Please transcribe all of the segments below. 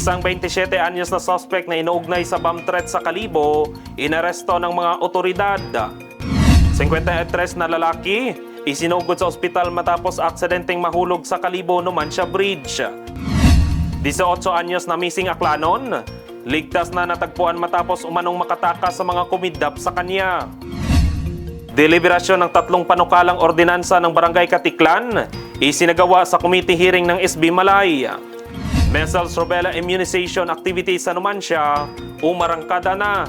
Isang 27 anyos na suspect na inuugnay sa bomb threat sa Kalibo, inaresto ng mga otoridad. 53 na lalaki, isinugod sa ospital matapos aksidenteng mahulog sa Kalibo Numancia Bridge. 18 anyos na missing Aklanon, ligtas na natagpuan matapos umanong makatakas sa mga kumidap sa kanya. Deliberasyon ng 3 panukalang ordinansa ng Barangay Katiklan, isinagawa sa committee hearing ng SB Malay. Measles rubella immunization activities sa Numancia, umarangkada na.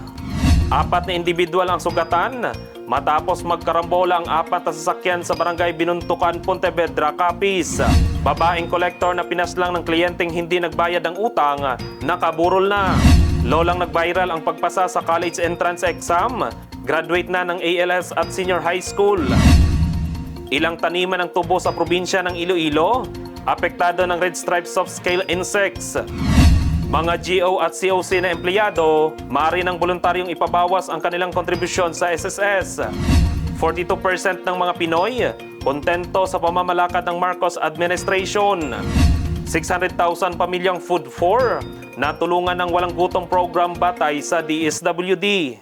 4 na individual ang sugatan matapos magkarambola ang 4 na sasakyan sa Barangay Binuntukan, Pontevedra, Capiz. Babaeng kolektor na pinaslang ng kliyenteng hindi nagbayad ng utang, nakaburol na. Lolang nag-viral ang pagpasa sa college entrance exam, graduate na ng ALS at senior high school. Ilang taniman ng tubo sa probinsya ng Iloilo, apektado ng red stripe soft-scale insects. Mga GO at COC na empleyado, maaari ng voluntaryong ipabawas ang kanilang kontribusyon sa SSS. 42% ng mga Pinoy, kontento sa pamamalakad ng Marcos administration. 600,000 pamilyang food for, natulungan ng walang gutom program batay sa DSWD.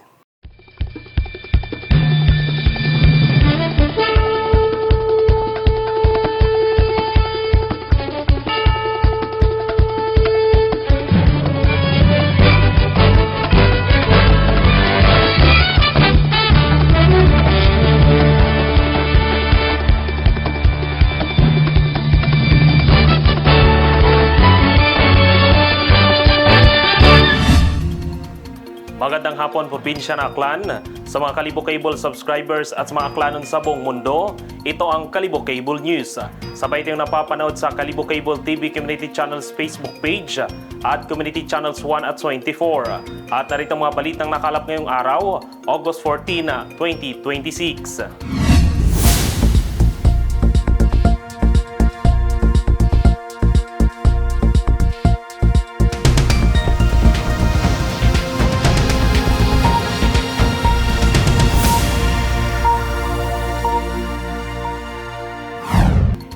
Magandang hapon, probinsya ng Aklan. Sa mga Kalibo Cable subscribers at sa mga Aklanon sa buong mundo, ito ang Kalibo Cable News. Sabay tayong napapanood sa Kalibo Cable TV Community Channels Facebook page at Community Channels 1 at 24. At narito mga balitang nakalap ngayong araw, August 14, 2026.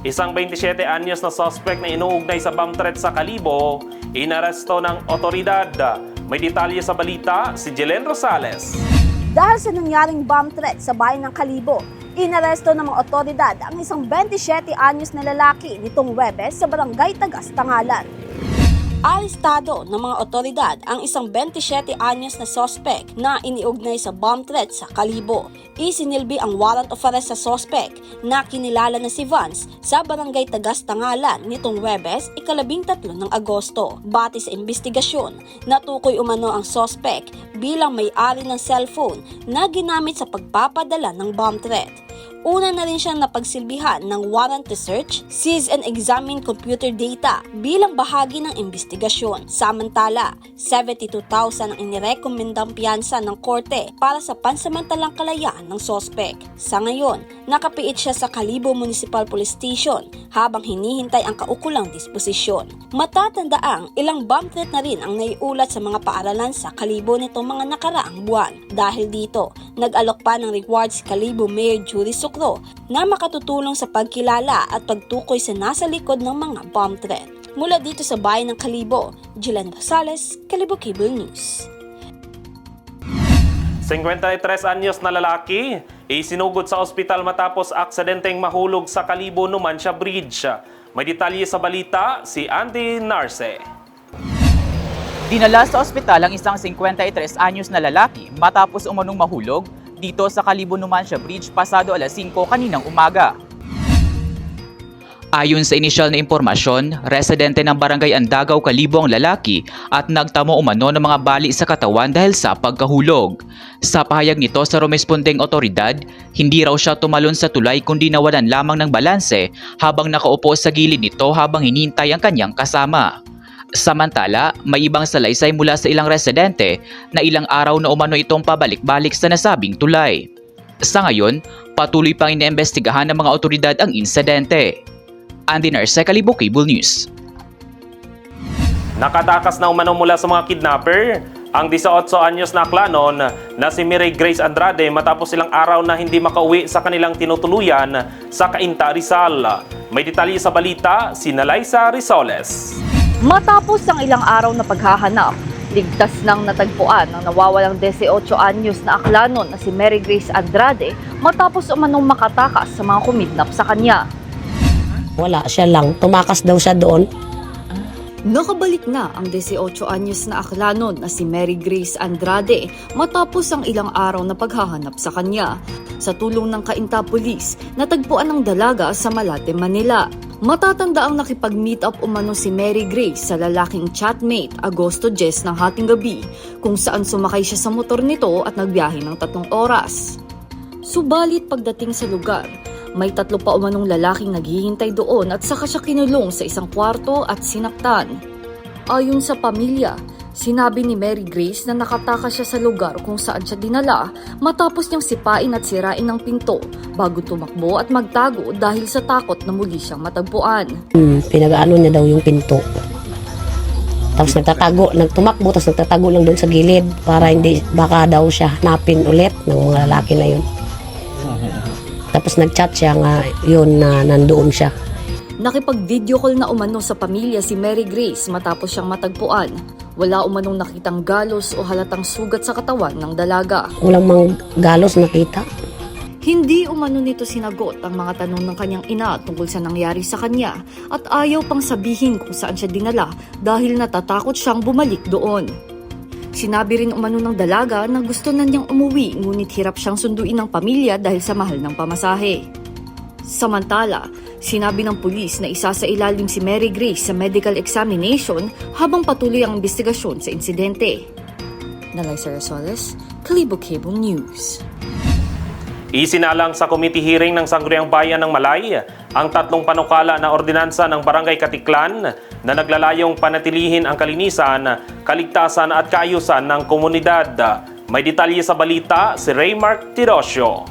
Isang 27 anyos na suspect na inuugnay sa bomb threat sa Kalibo, inaresto ng otoridad. May detalye sa balita, si Jelen Rosales. Dahil sa nangyaring bomb threat sa bayan ng Kalibo, inaresto ng mga otoridad ang isang 27 anyos na lalaki nitong Huwebes sa Barangay Tagas, Tangalan. Arestado ng mga otoridad ang isang 27 anyos na suspect na iniugnay sa bomb threat sa Kalibo. Isinilbi ang warrant of arrest sa suspect na kinilala na si Vance sa Barangay Tagas, Tangalan nitong Huwebes, 13 ng Agosto. Bati sa investigasyon, natukoy umano ang suspect bilang may-ari ng cellphone na ginamit sa pagpapadala ng bomb threat. Una na rin siyang napagsilbihan ng warrant to search, seize and examine computer data bilang bahagi ng investigasyon. Samantala, 72,000 ang inirekomendang piyansa ng korte para sa pansamantalang kalayaan ng sospek. Sa ngayon, nakapiit siya sa Kalibo Municipal Police Station habang hinihintay ang kaukulang disposisyon. Matatandaang ilang bomb threat na rin ang naiulat sa mga paaralan sa Kalibo nitong mga nakaraang buwan. Dahil dito, nag-alok pa ng reward si Kalibo Mayor Judy Sucro na makatutulong sa pagkilala at pagtukoy sa nasa likod ng mga bomb threat. Mula dito sa bayan ng Kalibo, Jelen Rosales, Kalibo Cable News. 53 anyos na lalaki, isinugod sa ospital matapos aksidenteng mahulog sa Kalibo Numancia Bridge. May detalye sa balita, si Andy Narce. Dinala sa ospital ang isang 53 anyos na lalaki matapos umanong mahulog dito sa Kalibo Numancia Bridge pasado alas 5 kaninang umaga. Ayon sa inisyal na impormasyon, residente ng Barangay Andagaw, Kalibo ang lalaki at nagtamo umano ng mga bali sa katawan dahil sa pagkahulog. Sa pahayag nito sa rumespondeng otoridad, hindi raw siya tumalon sa tulay kundi nawalan lamang ng balanse habang nakaupo sa gilid nito habang hinihintay ang kanyang kasama. Samantala, may ibang salaysay mula sa ilang residente na ilang araw na umano itong pabalik-balik sa nasabing tulay. Sa ngayon, patuloy pang iniimbestigahan ng mga otoridad ang insidente. Andy Narce, Kalibo Cable News. Nakatakas na umano mula sa mga kidnapper ang 18 anyos na Aklanon na si Mireille Grace Andrade matapos ilang araw na hindi makauwi sa kanilang tinutuluyan sa Cainta, Rizal. May detalye sa balita, si Nalaysa Rizoles. Matapos ang ilang araw na paghahanap, ligtas nang natagpuan ang nawawalang 18 anyos na aklanon na si Mary Grace Andrade matapos umanong makatakas sa mga kumidnap sa kanya. Wala siya lang. Tumakas daw siya doon. Nakabalik na ang 18 anyos na aklanon na si Mary Grace Andrade matapos ang ilang araw na paghahanap sa kanya. Sa tulong ng Cainta Police, natagpuan ang dalaga sa Malate, Manila. Matatanda ang nakipag-meet up umano si Mary Grace sa lalaking chatmate Agosto 10 ng hating gabi kung saan sumakay siya sa motor nito at nagbiyahe ng 3 oras. Subalit pagdating sa lugar, may 3 pa umanong lalaking naghihintay doon at saka siya kinulong sa isang kwarto at sinaktan. Ayon sa pamilya, sinabi ni Mary Grace na nakatakas siya sa lugar kung saan siya dinala matapos niyang sipain at sirain ang pinto bago tumakbo at magtago dahil sa takot na muli siyang matagpuan. Pinag-ano niya daw yung pinto. Tapos nagtumakbo, tapos nagtatago lang doon sa gilid para hindi baka daw siya hanapin ulit ng mga lalaki na yun. Tapos nag-chat siya nga yun na nandoon siya. Nakipag-video call na umano sa pamilya si Mary Grace matapos siyang matagpuan. Wala umanong nakitang galos o halatang sugat sa katawan ng dalaga. Walang mang galos nakita. Hindi umano nito sinagot ang mga tanong ng kanyang ina tungkol sa nangyari sa kanya at ayaw pang sabihin kung saan siya dinala dahil natatakot siyang bumalik doon. Sinabi rin umano ng dalaga na gusto na niyang umuwi ngunit hirap siyang sunduin ng pamilya dahil sa mahal ng pamasahe. Samantala, sinabi ng pulis na isa sa ilalim si Mary Grace sa medical examination habang patuloy ang investigasyon sa insidente. Nalaisa Rosales, Kalibo Cable News. Isinalang sa committee hearing ng Sangguniang Bayan ng Malay ang 3 panukala na ordinansa ng Barangay Katiklan na naglalayong panatilihin ang kalinisan, kaligtasan at kaayusan ng komunidad. May detalye sa balita si Raymark Tirosio.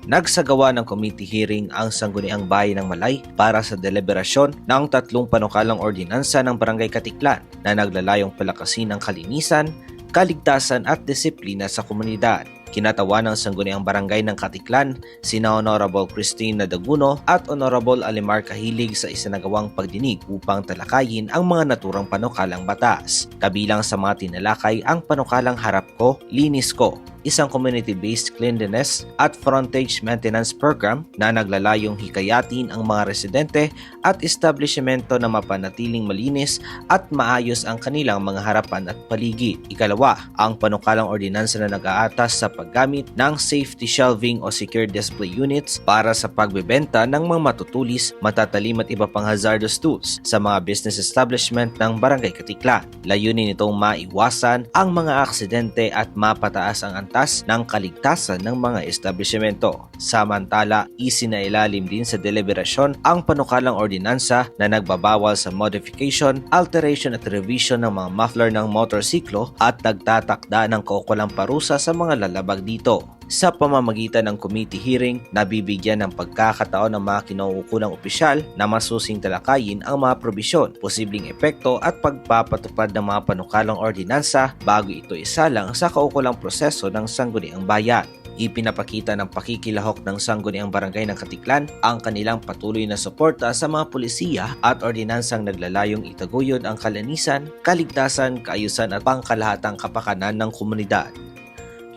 Nagsagawa ng committee hearing ang Sangguniang Bayan ng Malay para sa deliberasyon ng 3 panukalang ordinansa ng Barangay Katiklan na naglalayong palakasin ang kalinisan, kaligtasan at disiplina sa komunidad. Kinatawa ng Sangguniang Barangay ng Katiklan, sina Honorable Christine Nadaguno at Honorable Alimar Kahilig sa isinagawang pagdinig upang talakayin ang mga naturang panukalang batas. Kabilang sa mga tinalakay ang panukalang Harap Ko, Linis Ko, isang community-based cleanliness at frontage maintenance program na naglalayong hikayatin ang mga residente at establishmento na mapanatiling malinis at maayos ang kanilang mga harapan at paligid. Ikalawa, ang panukalang ordinansa na nag-aatas sa paggamit ng safety shelving o secure display units para sa pagbebenta ng mga matutulis, matatalim at iba pang hazardous tools sa mga business establishment ng Barangay Katiklan. Layunin nitong maiwasan ang mga aksidente at mapataas ang antas ng kaligtasan ng mga establishmento. Samantala, isinailalim din sa deliberasyon ang panukalang ordinansa na nagbabawal sa modification, alteration at revision ng mga muffler ng motorsiklo at nagtatakda ng kaukulang parusa sa mga lalabag dito. Sa pamamagitan ng committee hearing, nabibigyan ng pagkakataon ng mga kinauukulang opisyal na masusing talakayin ang mga probisyon, posibleng epekto at pagpapatupad ng mga panukalang ordinansa bago ito isalang sa kaukulang proseso ng Sangguniang Bayan. Ipinapakita ng pakikilahok ng Sangguniang Barangay ng Katiklan ang kanilang patuloy na suporta sa mga pulisiya at ordinansang naglalayong itaguyod ang kalinisan, kaligtasan, kaayusan at pangkalahatang kapakanan ng komunidad.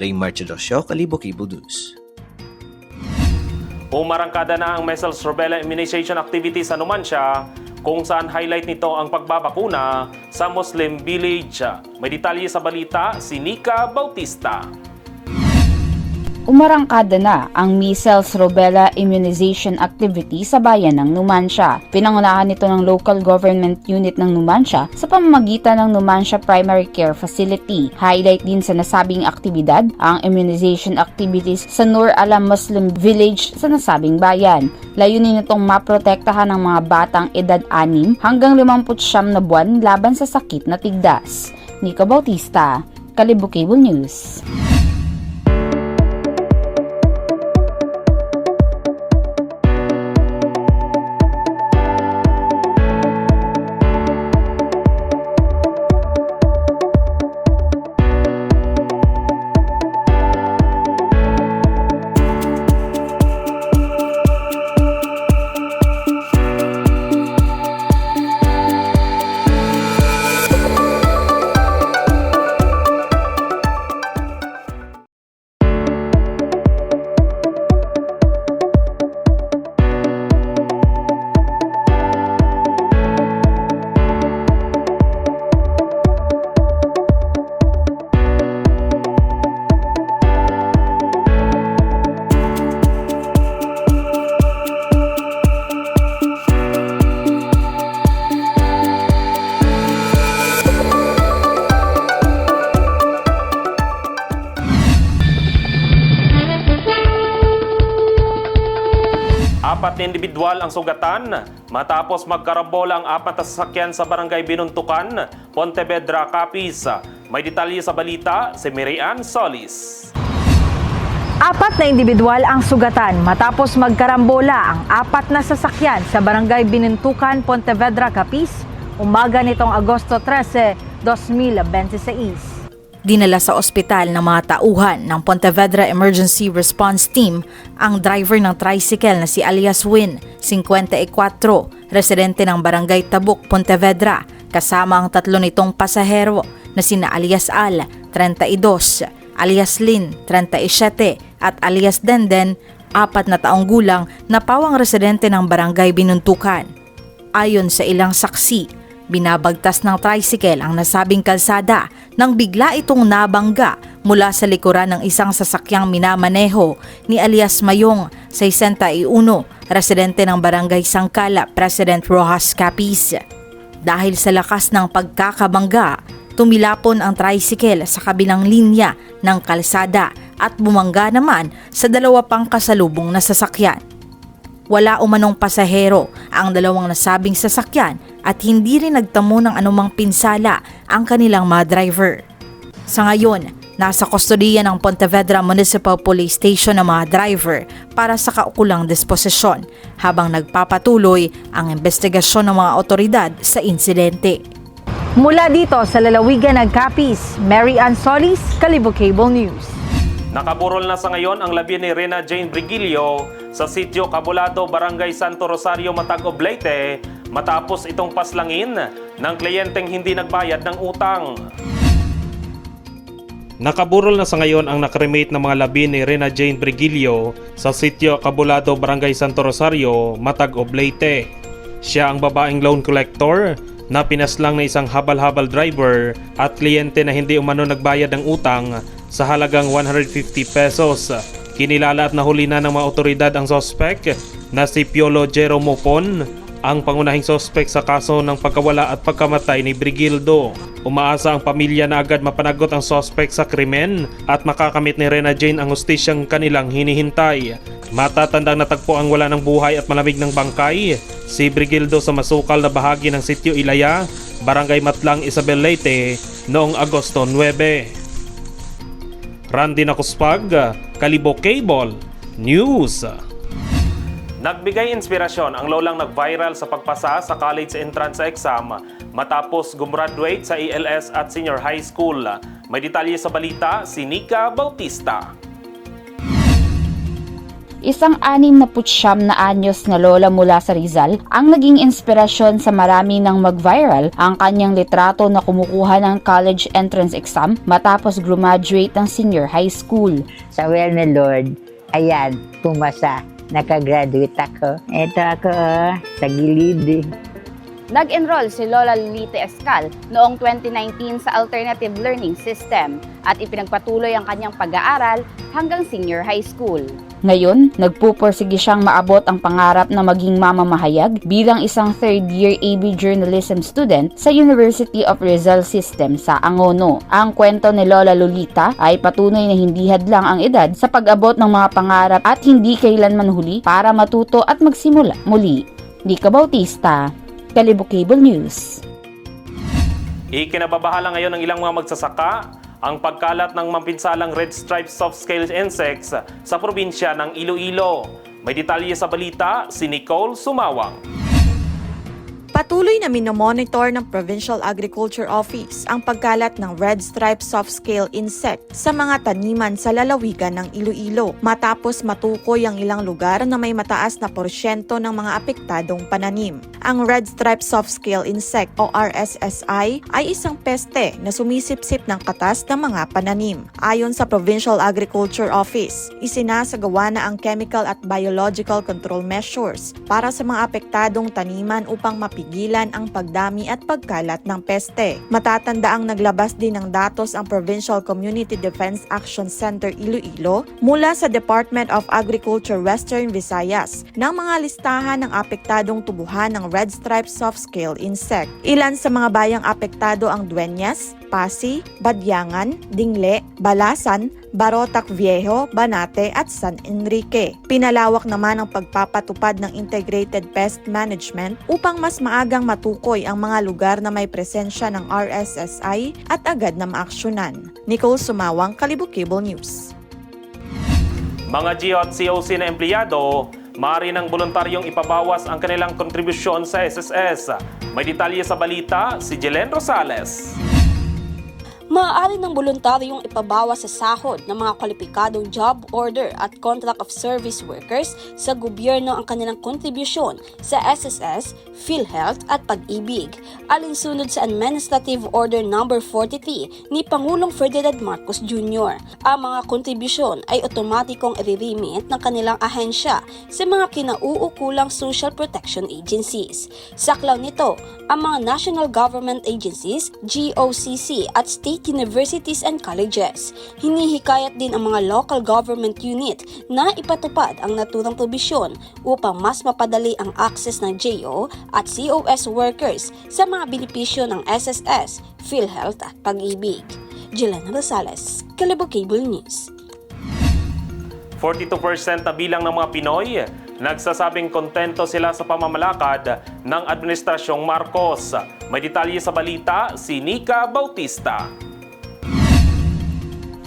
Raymar Tirosio, Kalibo Cable News. Umarangkada na ang measles rubella immunization activity sa Numancia kung saan highlight nito ang pagbabakuna sa Muslim Village. May detalye sa balita si Nika Bautista. Umarangkada na ang measles rubella immunization activity sa bayan ng Numancia. Pinangunahan nito ng local government unit ng Numancia sa pamamagitan ng Numancia Primary Care Facility. Highlight din sa nasabing aktibidad ang immunization activities sa Nur Alam Muslim Village sa nasabing bayan. Layunin nitong maprotektahan ang mga batang edad 6 hanggang 59 na buwan laban sa sakit na tigdas. Nika Bautista, Kalibo Cable News. 4 na individual ang sugatan matapos magkarambola ang 4 na sasakyan sa barangay Binuntukan, Pontevedra, Capiz. May detalye sa balita si Mirian Solis. 4 na individual ang sugatan matapos magkarambola ang 4 na sasakyan sa barangay Binuntukan, Pontevedra, Capiz, umaga nitong Agosto 13, 2026. Dinala sa ospital ng mga tauhan ng Pontevedra Emergency Response Team ang driver ng tricycle na si alias Win, 54, residente ng Barangay Tabuk, Pontevedra, kasama ang 3 nitong pasahero na sina alias Al, 32, alias Lin, 37, at alias Denden, 4 na taong gulang na pawang residente ng Barangay Binuntukan. Ayon sa ilang saksi, binabagtas ng tricycle ang nasabing kalsada nang bigla itong nabangga mula sa likuran ng isang sasakyang minamaneho ni alias Mayong, 61, residente ng Barangay Sangkala, President Rojas, Capiz. Dahil sa lakas ng pagkakabangga, tumilapon ang tricycle sa kabilang linya ng kalsada at bumangga naman sa 2 pang kasalubong na sasakyan. Wala umanong pasahero ang 2 nasabing sasakyan at hindi rin nagtamo ng anumang pinsala ang kanilang mga driver. Sa ngayon, nasa kustodiya ng Pontevedra Municipal Police Station ang mga driver para sa kaukulang disposisyon habang nagpapatuloy ang investigasyon ng mga otoridad sa insidente. Mula dito sa lalawigan ng Capiz, Mary Ann Solis, Kalibo Cable News. Nakaburol na sa ngayon ang labi ni Rena Jane Brigilio sa sitio Cabulado, Barangay Santo Rosario, Matag, Oblate matapos itong paslangin ng kliyenteng hindi nagbayad ng utang. Nakaburol na sa ngayon ang nakremate ng mga labi ni Rena Jane Brigilio sa sitio Cabulado, Barangay Santo Rosario, Matag, Oblate. Siya ang babaeng loan collector na pinaslang na isang habal-habal driver at kliyente na hindi umano nagbayad ng utang sa halagang 150 pesos. Kinilala at nahuli na ng mga otoridad ang sospek na si Piolo Jeromo Pon, ang pangunahing sospek sa kaso ng pagkawala at pagkamatay ni Brigildo. Umaasa ang pamilya na agad mapanagot ang sospek sa krimen at makakamit ni Rena Jane ang hustisyang kanilang hinihintay. Matatandang natagpo ang wala ng buhay at malamig ng bangkay si Brigildo sa masukal na bahagi ng sitio Ilaya, Barangay Matlang, Isabel, Leyte noong Agosto 9. Randy Nakuspag, Kalibo Cable News. Nagbigay inspirasyon ang lolang nag-viral sa pagpasa sa college entrance exam matapos gumraduate sa ELS at senior high school. May detalye sa balita si Nika Bautista. Isang 69 na anyos na lola mula sa Rizal ang naging inspirasyon sa marami nang mag-viral ang kanyang litrato na kumukuha ng college entrance exam matapos graduate ng senior high school. Sa will ni Lord, ayan, pumasa. Nakagraduate ako. Ito ako sa gilid. Nag-enroll si Lola Lilite Escal noong 2019 sa Alternative Learning System at ipinagpatuloy ang kanyang pag-aaral hanggang senior high school. Ngayon, nagpupursige siyang maabot ang pangarap na maging mamamahayag bilang isang third-year AB journalism student sa University of Rizal System sa Angono. Ang kwento ni Lola Lolita ay patunay na hindi hadlang ang edad sa pag-abot ng mga pangarap at hindi kailanman huli para matuto at magsimula muli. Nika Bautista, Kalibo Cable News. Ikinababahala ngayon ng ilang mga magsasaka ang pagkalat ng mampinsalang red striped soft-scale insects sa probinsya ng Iloilo. May detalye sa balita si Nicole Sumawang. Patuloy na minomonitor ng Provincial Agriculture Office ang pagkalat ng red striped soft-scale insect sa mga taniman sa lalawigan ng Iloilo matapos matukoy ang ilang lugar na may mataas na porsyento ng mga apektadong pananim. Ang red striped soft-scale insect o RSSI ay isang peste na sumisipsip ng katas ng mga pananim. Ayon sa Provincial Agriculture Office, isinasagawa na ang chemical at biological control measures para sa mga apektadong taniman upang mapigilan ang pagdami at pagkalat ng peste. Matatanda ang naglabas din ng datos ang Provincial Community Defense Action Center Iloilo mula sa Department of Agriculture Western Visayas ng mga listahan ng apektadong tubuhan ng red striped soft-scale insect. Ilan sa mga bayang apektado ang Dueñas, Pasi, Badyangan, Dingle, Balasan, Barotac Viejo, Banate at San Enrique. Pinalawak naman ang pagpapatupad ng Integrated Pest Management upang mas maagang matukoy ang mga lugar na may presensya ng RSSI at agad na maaksyonan. Nicole Sumawang, Kalibo Cable News. Mga GO at COC na empleyado, maaari ng voluntaryong ipabawas ang kanilang kontribusyon sa SSS. May detalye sa balita si Jelen Rosales. Maaari ng voluntaryong ipabawas sa sahod ng mga kwalipikadong job order at contract of service workers sa gobyerno ang kanilang kontribusyon sa SSS, PhilHealth at Pag-ibig, alinsunod sa Administrative Order No. 43 ni Pangulong Ferdinand Marcos Jr. Ang mga kontribusyon ay otomatikong i-remit ng kanilang ahensya sa mga kinauukulang social protection agencies. Saklaw nito, ang mga national government agencies, GOCC at state universities and colleges. Hinihikayat din ang mga local government unit na ipatupad ang naturang probisyon upang mas mapadali ang access ng JO at COS workers sa mga benepisyo ng SSS, PhilHealth at Pag-ibig. Jelena Rosales, Kalibo Cable News. 42% na bilang ng mga Pinoy nagsasabing kontento sila sa pamamalakad ng Administrasyong Marcos. May detalye sa balita si Nika Bautista.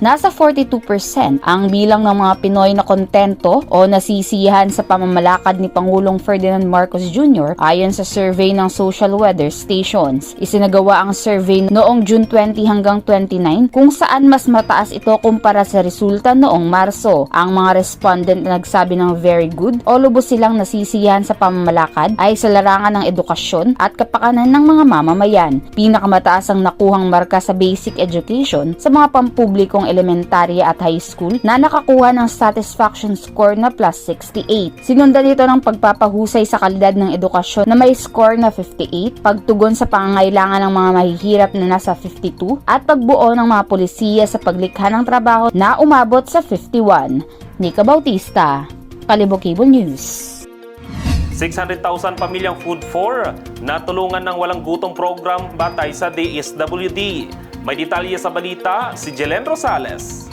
Nasa 42% ang bilang ng mga Pinoy na kontento o nasisiyahan sa pamamalakad ni Pangulong Ferdinand Marcos Jr. ayon sa survey ng Social Weather Stations. Isinagawa ang survey noong June 20 hanggang 29 kung saan mas mataas ito kumpara sa resulta noong Marso. Ang mga respondent na nagsabi ng very good o lubos silang nasisiyahan sa pamamalakad ay sa larangan ng edukasyon at kapakanan ng mga mamamayan. Pinakamataas ang nakuhang marka sa basic education sa mga pampublikong elementarya at high school na nakakuha ng satisfaction score na plus 68. Sinundan dito ng pagpapahusay sa kalidad ng edukasyon na may score na 58, pagtugon sa pangangailangan ng mga mahihirap na nasa 52, at pagbuo ng mga polisiya sa paglikha ng trabaho na umabot sa 51. Nika Bautista, Kalibo Cable News. 600,000 pamilyang Food for na tulungan ng walang gutom program batay sa DSWD. May detalye sa balita si Jelen Rosales.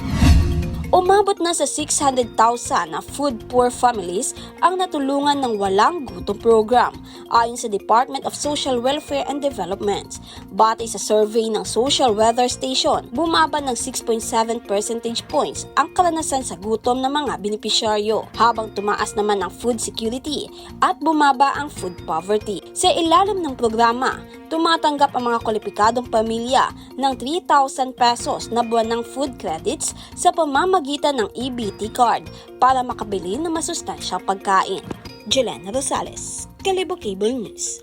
Umabot na sa 600,000 na food poor families ang natulungan ng walang gutom program ayon sa Department of Social Welfare and Development. Batay sa survey ng Social Weather Station, bumaba ng 6.7 percentage points ang karanasan sa gutom ng mga benepisyaryo, habang tumaas naman ang food security at bumaba ang food poverty. Sa ilalim ng programa, tumatanggap ang mga kwalipikadong pamilya ng 3,000 pesos na buwanang food credits sa pamamagitan ng EBT card para makabili ng masustansyang pagkain. Jelena Rosales, Kalibo Cable News.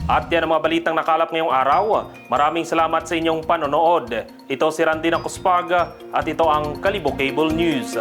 At yan ang mga balitang nakalap ngayong araw. Maraming salamat sa inyong panonood. Ito si Randy Nakuspag at ito ang Kalibo Cable News.